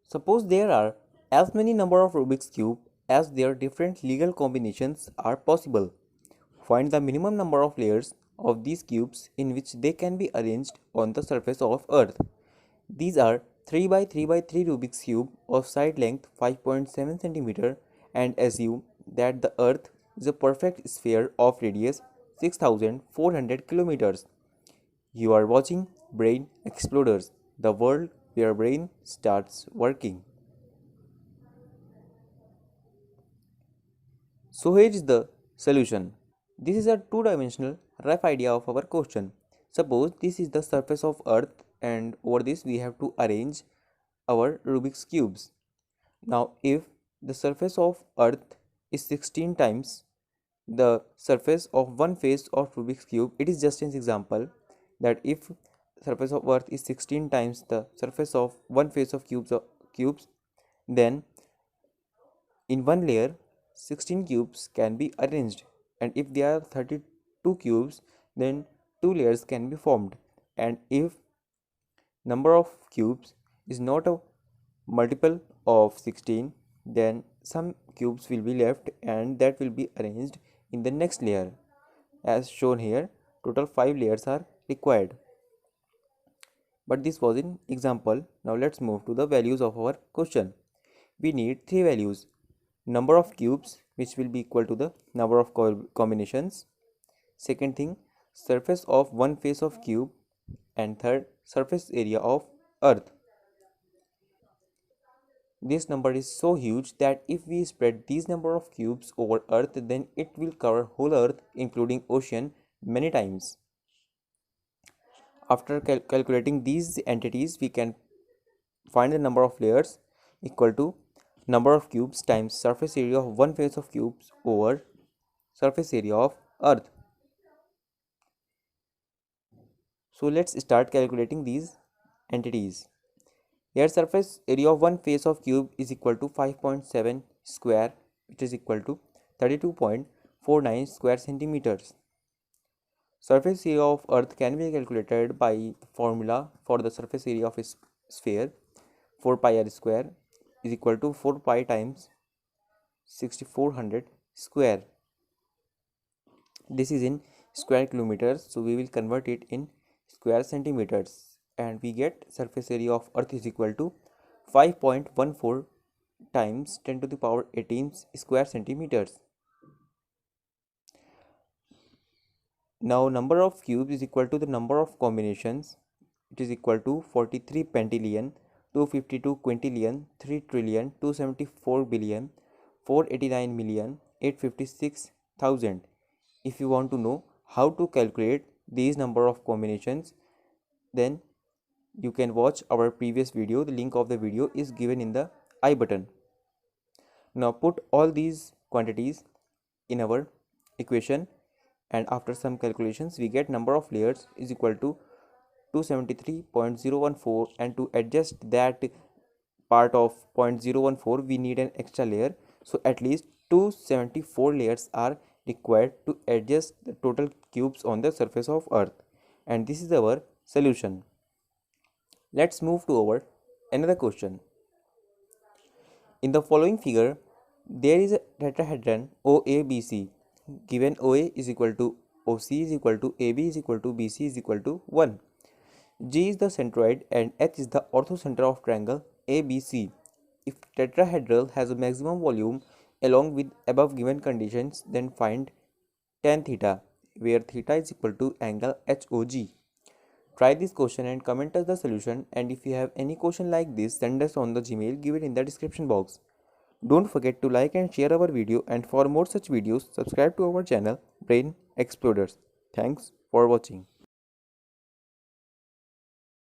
Suppose there are as many number of Rubik's Cube as their different legal combinations are possible. Find the minimum number of layers of these cubes in which they can be arranged on the surface of Earth. These are 3 by 3 by 3 Rubik's Cube of side length 5.7 cm and assume that the Earth is a perfect sphere of radius 6400 kilometers. You are watching Brain Exploders, the world where brain starts working. So here is the solution. This is a two-dimensional rough idea of our question. Suppose this is the surface of Earth and over this we have to arrange our Rubik's cubes. Now if the surface of Earth is 16 times the surface of one face of Rubik's cube, it is just an example that if surface of Earth is 16 times the surface of one face of cubes, then in one layer 16 cubes can be arranged, and if there are 32 cubes then two layers can be formed, and if number of cubes is not a multiple of 16 then some cubes will be left and that will be arranged in the next layer. As shown here, total 5 layers are required, but this was an example. Now let's move to the values of our question. We need 3 values: number of cubes, which will be equal to the number of combinations; second thing, surface of one face of cube; and third, surface area of Earth. This number is so huge that if we spread these number of cubes over Earth, then it will cover whole Earth including ocean many times. After calculating these entities, we can find the number of layers equal to number of cubes times surface area of one face of cubes over surface area of Earth. So let's start calculating these entities. Here surface area of one face of cube is equal to 5.7 square, which is equal to 32.49 square centimeters. Surface area of Earth can be calculated by the formula for the surface area of a sphere. 4 pi r square is equal to 4 pi times 6400 square. This is in square kilometers, so we will convert it in square centimeters, and we get surface area of Earth is equal to 5.14 times 10 to the power 18 square centimeters. Now number of cubes is equal to the number of combinations. It is equal to 43 pentillion, 252 quintillion, 3 trillion, 274 billion, 489 million, 856,000. If you want to know how to calculate these number of combinations, then you can watch our previous video. The link of the video is given in the I button. Now put all these quantities in our equation, and after some calculations we get number of layers is equal to 273.014, and to adjust that part of 0.014 we need an extra layer, so at least 274 layers are required to adjust the total cubes on the surface of Earth, and this is our solution. Let's move to our another question. In the following figure there is a tetrahedron OABC. Given OA is equal to OC is equal to AB is equal to BC is equal to 1. G is the centroid and H is the orthocenter of triangle ABC. If tetrahedral has a maximum volume along with above given conditions, then find tan theta, where theta is equal to angle HOG. Try this question and comment us the solution, and if you have any question like this, send us on the Gmail given in the description box. Don't forget to like and share our video, and for more such videos subscribe to our channel Brain Exploders. Thanks for watching.